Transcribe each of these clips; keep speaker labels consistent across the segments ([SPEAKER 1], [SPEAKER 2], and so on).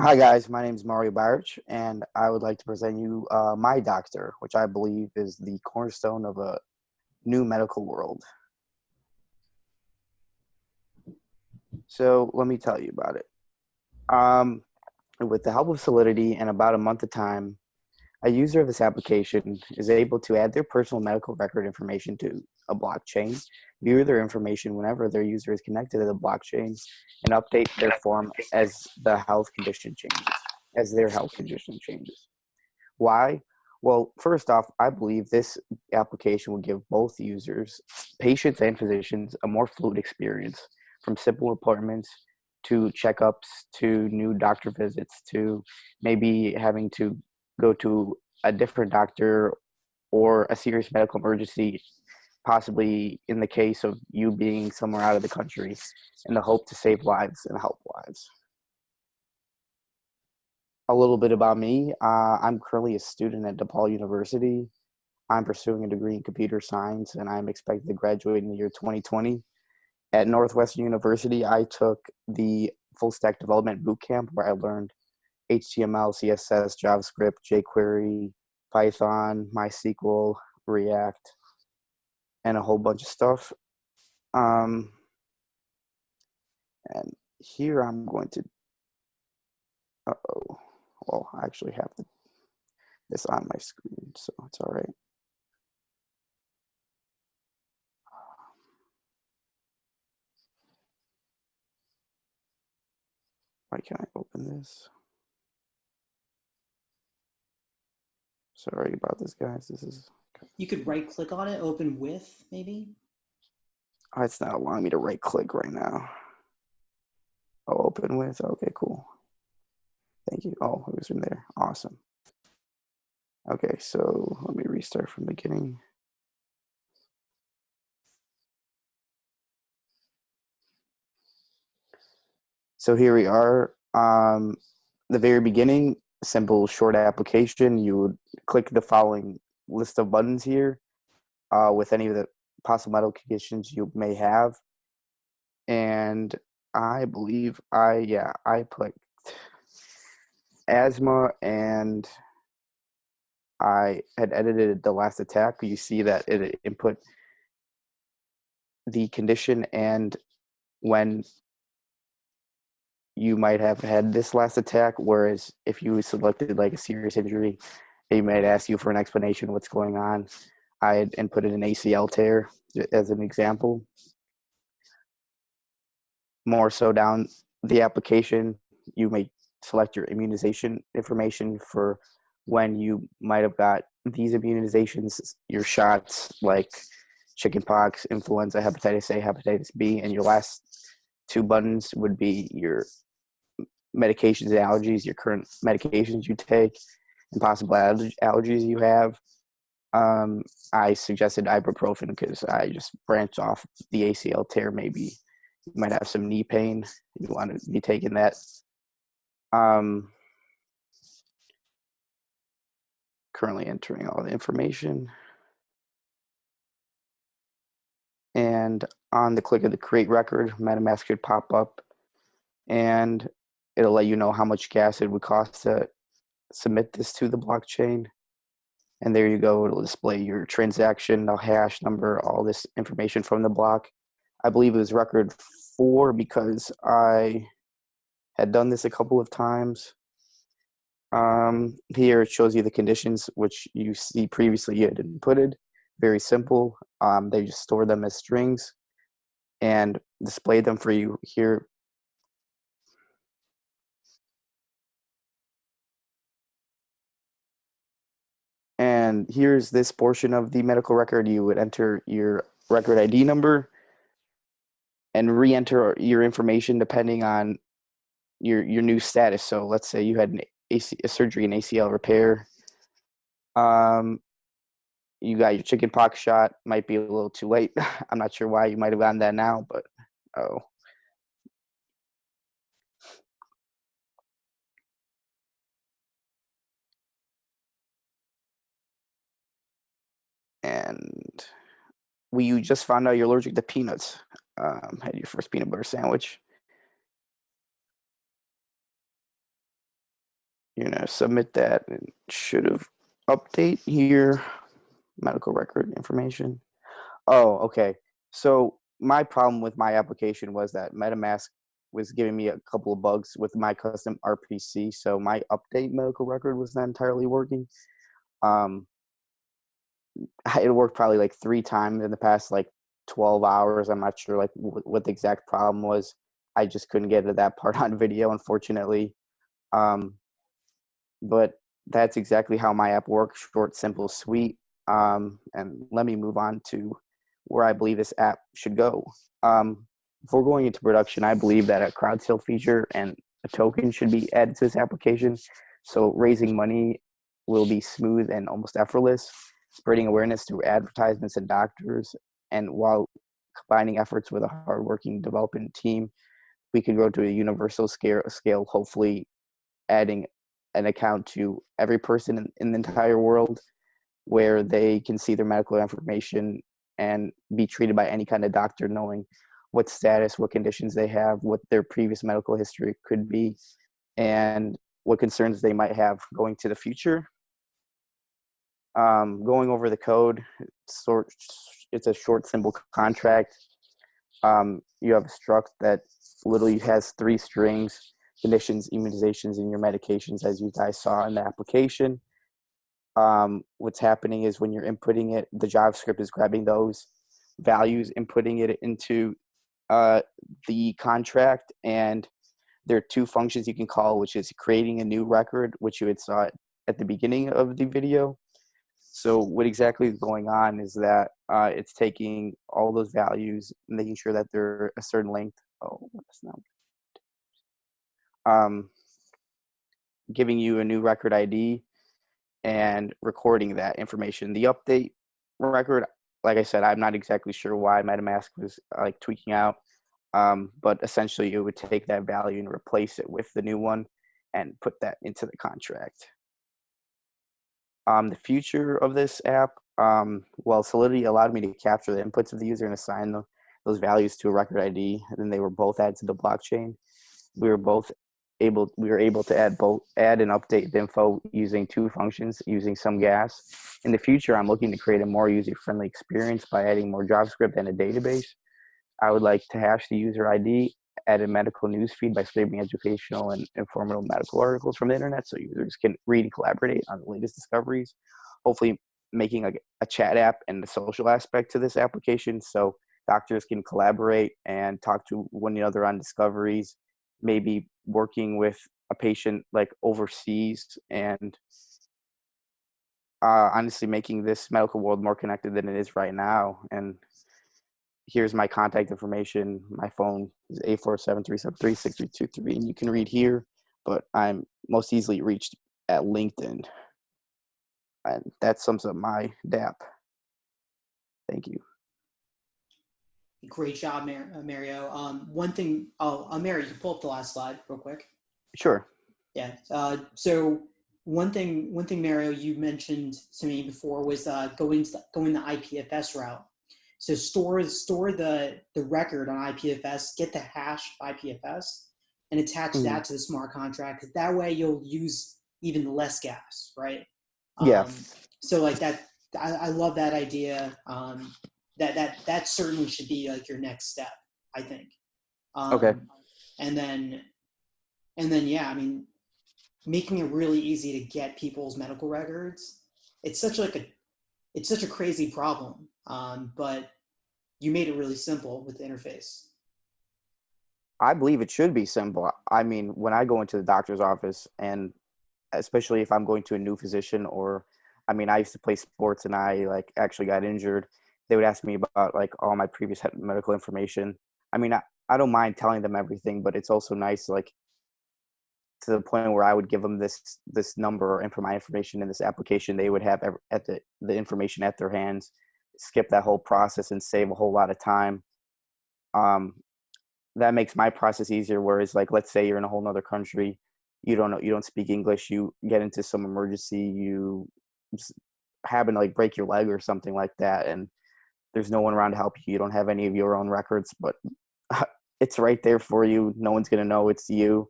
[SPEAKER 1] Hi guys, my name is Mario Bajric, and I would like to present you MyDoctor, which I believe is the cornerstone of a new medical world. So let me tell you about it. Um, with the help of Solidity and about a month of time, a user of this application is able to add their personal medical record information to a blockchain, view their information whenever their user is connected to the blockchain, and update their form as their health condition changes. Why? Well, first off, I believe this application will give both users, patients and physicians, a more fluid experience from simple appointments to checkups to new doctor visits to maybe having to go to a different doctor or a serious medical emergency, possibly in the case of you being somewhere out of the country, in the hope to save lives and help lives. A little bit about me. I'm currently a student at DePaul University. I'm pursuing a degree in computer science, and I'm expected to graduate in the year 2020. At Northwestern University, I took the full stack development bootcamp where I learned HTML, CSS, JavaScript, jQuery, Python, MySQL, React, and a whole bunch of stuff. Um, and here I'm going to, uh-oh, well, I actually have this on my screen, so it's all right. Why can't I open this? Sorry about this, guys. This is.
[SPEAKER 2] You could right click on it, open with, maybe?
[SPEAKER 1] Oh, it's not allowing me to right click right now. Oh, open with. Okay, cool. Thank you. Oh, it was in there. Awesome. Okay, so let me restart from the beginning. So here we are. The very beginning, simple short application. You would click the following list of buttons here with any of the possible medical conditions you may have. And I believe I put asthma, and I had edited the last attack. You see that it input the condition and when you might have had this last attack, whereas if you selected like a serious injury, they might ask you for an explanation of what's going on. I had inputted an ACL tear as an example. More so down the application, you may select your immunization information for when you might have got these immunizations, your shots like chickenpox, influenza, hepatitis A, hepatitis B, and your last two buttons would be your medications and allergies, your current medications you take, and possible allergies you have. I suggested ibuprofen because I just branched off the ACL tear. Maybe you might have some knee pain. You want to be taking that. Um, Currently entering all the information. And on the click of the create record, MetaMask should pop up and it'll let you know how much gas it would cost to submit this to the blockchain. And there you go. It'll display your transaction, the hash number, all this information from the block. I believe it was record 4 because I had done this a couple of times. Here it shows you the conditions which you see previously you had inputted. Very simple. They just store them as strings and display them for you here. And here's this portion of the medical record. You would enter your record ID number and re-enter your information depending on your new status. So let's say you had a surgery, an ACL repair. You got your chicken pox shot. Might be a little too late. I'm not sure why you might have gotten that now, but oh. And you just found out you're allergic to peanuts. Had your first peanut butter sandwich. you're gonna submit that. It should have update here. Medical record information. Oh, okay. So my problem with my application was that MetaMask was giving me a couple of bugs with my custom RPC. So my update medical record was not entirely working. Um, it worked probably like 3 times in the past like 12 hours. I'm not sure like what the exact problem was. I just couldn't get to that part on video, unfortunately. Um, but that's exactly how my app works: short, simple, sweet. And let me move on to where I believe this app should go. Before going into production, I believe that a crowd sale feature and a token should be added to this application. So raising money will be smooth and almost effortless, spreading awareness through advertisements and doctors. And while combining efforts with a hardworking development team, we can go to a universal scale, hopefully adding an account to every person in the entire world where they can see their medical information and be treated by any kind of doctor, knowing what status, what conditions they have, what their previous medical history could be, and what concerns they might have going to the future. Going over the code, it's a short, simple contract. You have a struct that literally has 3 strings: conditions, immunizations, and your medications, as you guys saw in the application. What's happening is when you're inputting it, the JavaScript is grabbing those values and putting it into the contract. And there are 2 functions you can call, which is creating a new record, which you had saw at the beginning of the video. So what exactly is going on is that it's taking all those values, making sure that they're a certain length. Oh, that's not. Giving you a new record ID and recording that information. The update record, like I said, I'm not exactly sure why MetaMask was like tweaking out, but essentially it would take that value and replace it with the new one and put that into the contract. The future of this app, well, Solidity allowed me to capture the inputs of the user and assign those values to a record ID, and then they were both added to the blockchain. We were able to add and update the info using 2 functions using some gas. In the future, I'm looking to create a more user-friendly experience by adding more JavaScript and a database. I would like to hash the user ID, add a medical news feed by scraping educational and informative medical articles from the internet so users can read and collaborate on the latest discoveries. Hopefully making a chat app and a social aspect to this application so doctors can collaborate and talk to one another on discoveries, maybe working with a patient like overseas, and honestly making this medical world more connected than it is right now. And here's my contact information. My phone is 847-373-6323, and you can read here, but I'm most easily reached at LinkedIn. And that sums up my DApp. Thank you.
[SPEAKER 2] Great job, Mario. One thing, Mario, you can pull up the last slide real quick.
[SPEAKER 1] Sure.
[SPEAKER 2] Yeah. So one thing, Mario, you mentioned to me before was going the IPFS route. So store the record on IPFS, get the hash of IPFS, and attach that to the smart contract. Because that way you'll use even less gas, right?
[SPEAKER 1] Yeah.
[SPEAKER 2] So like that, I love that idea. That certainly should be like your next step, I think.
[SPEAKER 1] Okay.
[SPEAKER 2] And then yeah, I mean, making it really easy to get people's medical records. It's such a crazy problem, but you made it really simple with the interface.
[SPEAKER 1] I believe it should be simple. I mean, when I go into the doctor's office, and especially if I'm going to a new physician, or I mean, I used to play sports and I like actually got injured, they would ask me about like all my previous medical information. I mean, I don't mind telling them everything, but it's also nice, like to the point where I would give them this number or my information in this application. They would have at the information at their hands, skip that whole process and save a whole lot of time. That makes my process easier. Whereas like, let's say you're in a whole nother country, you don't speak English, you get into some emergency, you just happen to like break your leg or something like that, and there's no one around to help you. You don't have any of your own records, but it's right there for you. No one's going to know it's you.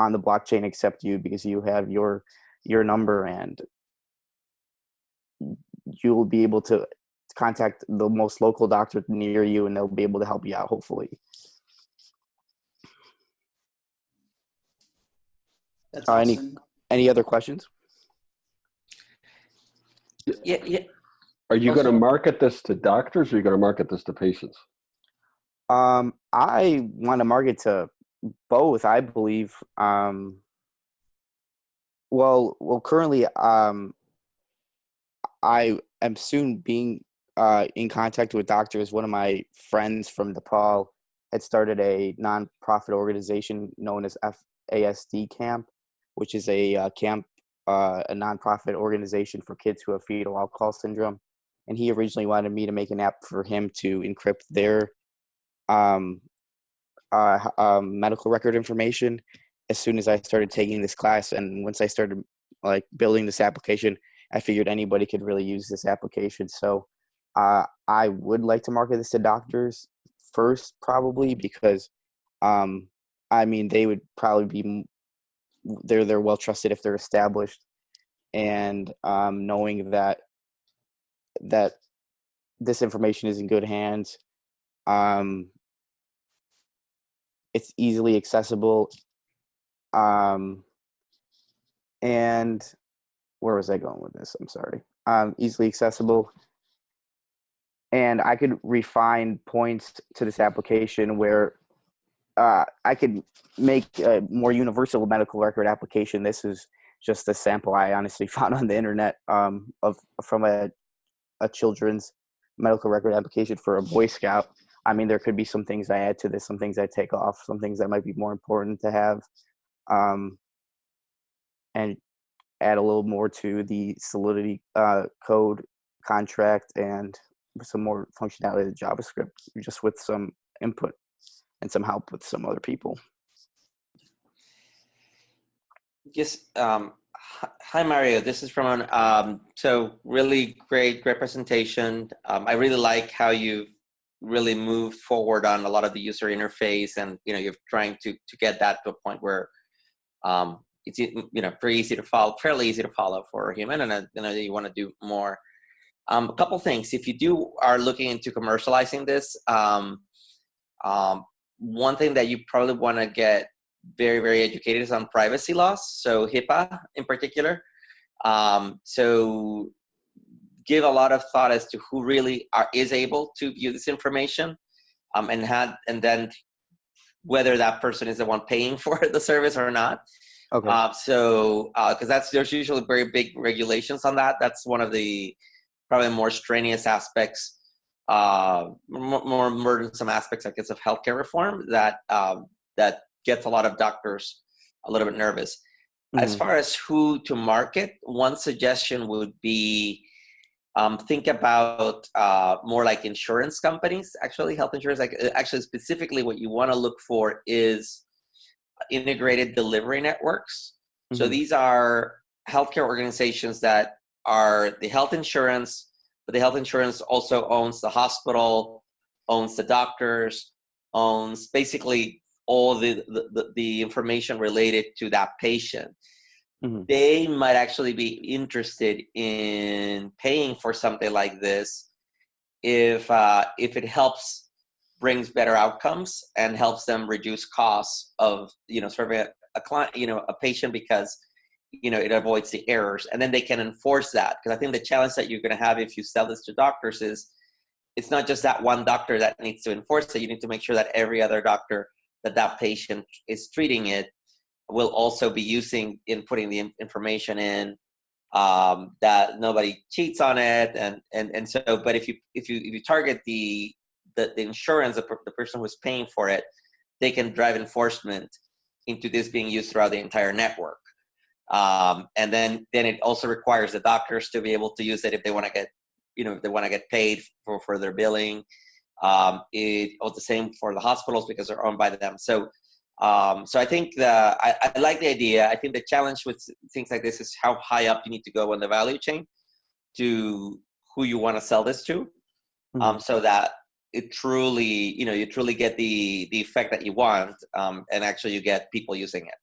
[SPEAKER 1] on the blockchain accept you because you have your number, and you will be able to contact the most local doctor near you, and they'll be able to help you out, hopefully.
[SPEAKER 2] That's awesome.
[SPEAKER 1] Any other questions?
[SPEAKER 2] Yeah.
[SPEAKER 3] Are you going to market this to doctors, or are you going to market this to patients?
[SPEAKER 1] I want to market to both, I believe. Well, currently, I am soon being in contact with doctors. One of my friends from DePaul had started a nonprofit organization known as FASD Camp, which is a camp, a nonprofit organization for kids who have fetal alcohol syndrome. And he originally wanted me to make an app for him to encrypt their medical record information. As soon as I started taking this class, and once I started like building this application, I figured anybody could really use this application. So I would like to market this to doctors first, probably, because I mean, they would probably be they're well trusted if they're established, and knowing that this information is in good hands. It's easily accessible. And where was I going with this? I'm sorry. Easily accessible. And I could refine points to this application where I could make a more universal medical record application. This is just a sample I honestly found on the internet from a children's medical record application for a Boy Scout. I mean, there could be some things I add to this, some things I take off, some things that might be more important to have, and add a little more to the Solidity code contract and some more functionality of JavaScript, just with some input and some help with some other people.
[SPEAKER 4] Yes. Hi, Mario. This is from so really great presentation. I really like how you've really moved forward on a lot of the user interface, and you're trying to get that to a point where it's pretty easy to follow, fairly easy to follow for a human, and you want to do more. A couple things. If you are looking into commercializing this, one thing that you probably want to get very, very educated is on privacy laws, so HIPAA in particular. So give a lot of thought as to who really is able to view this information, and then whether that person is the one paying for the service or not.
[SPEAKER 1] Okay.
[SPEAKER 4] Because there's usually very big regulations on that. That's one of the probably more strenuous aspects, more burdensome aspects, I guess, of healthcare reform that gets a lot of doctors a little bit nervous. Mm-hmm. As far as who to market, one suggestion would be think about more like insurance companies, actually health insurance. Like actually specifically what you want to look for is integrated delivery networks. Mm-hmm. So these are healthcare organizations that are the health insurance, but the health insurance also owns the hospital, owns the doctors, owns basically all the information related to that patient. Mm-hmm. They might actually be interested in paying for something like this if it brings better outcomes and helps them reduce costs of serving a client, a patient, because it avoids the errors, and then they can enforce that. Because I think the challenge that you're going to have if you sell this to doctors is it's not just that one doctor that needs to enforce it. You need to make sure that every other doctor that patient is treating it will also be putting the information in, that nobody cheats on it, and so. But if you target the insurance, the person who's paying for it, they can drive enforcement into this being used throughout the entire network. And then it also requires the doctors to be able to use it if they want to get paid for their billing. It's the same for the hospitals because they're owned by them. So I think I like the idea. I think the challenge with things like this is how high up you need to go on the value chain to who you want to sell this to, mm-hmm. So that it truly, you truly get the effect that you want, and actually you get people using it.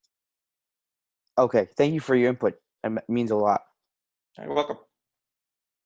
[SPEAKER 1] Okay. Thank you for your input. It means a lot.
[SPEAKER 4] You're welcome.